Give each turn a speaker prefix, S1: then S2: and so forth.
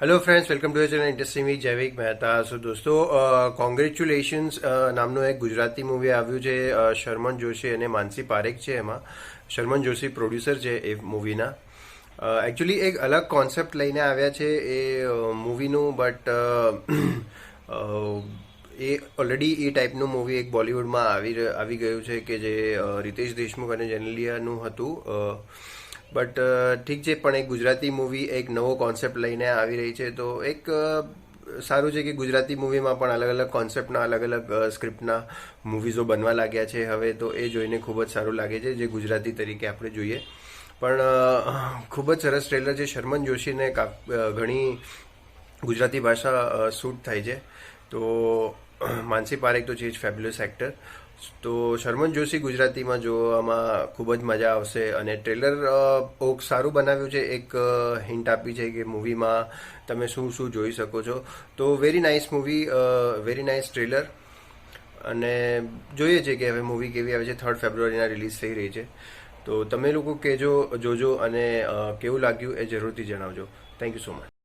S1: Hello friends, welcome to channel interesting week Jaivik Mehta. સો દોસ્તો, congratulations નામનું એક ગુજરાતી મૂવી આવ્યું છે. શરમન જોશી અને માનસી પારેખ છે. એમાં શરમન જોશી પ્રોડ્યુસર છે એ મૂવીના. એકચ્યુઅલી એક અલગ કોન્સેપ્ટ લઈને આવ્યા છે એ મૂવીનું, બટ એ ઓલરેડી એ ટાઈપનું મૂવી એક બોલિવૂડમાં આવી ગયું છે કે જે રિતેશ દેશમુખ અને જેનેલિયાનું હતું. બટ ઠીક છે, પણ એક ગુજરાતી મૂવી એક નવો કોન્સેપ્ટ લઈને આવી રહી છે, તો એક સારું છે કે ગુજરાતી મૂવીમાં પણ અલગ અલગ કોન્સેપ્ટના અલગ અલગ સ્ક્રિપ્ટના મૂવીઝો બનવા લાગ્યા છે હવે. તો એ જોઈને ખૂબ જ સારું લાગે છે, જે ગુજરાતી તરીકે આપણે જોઈએ. પણ ખૂબ જ સરસ ટ્રેલર છે. શરમન જોશીને ઘણી ગુજરાતી ભાષા શૂટ થાય છે. તો માનસી પારેખ તો છે જ ફેબ્યુલસ એક્ટર. તો શરમન જોશી ગુજરાતીમાં જોવામાં ખૂબ જ મજા આવશે. અને ટ્રેલર સારું બનાવ્યું છે, એક હિન્ટ આપી છે કે મૂવીમાં તમે શું શું જોઈ શકો છો. તો very nice movie, very nice trailer. અને જોઈએ છે કે હવે મૂવી કેવી આવે છે. 3 ફેબ્રુઆરીના રિલીઝ થઈ રહી છે. તો તમે લોકો કહેજો, જોજો અને કેવું લાગ્યું એ જરૂરથી જણાવજો. Thank you so much.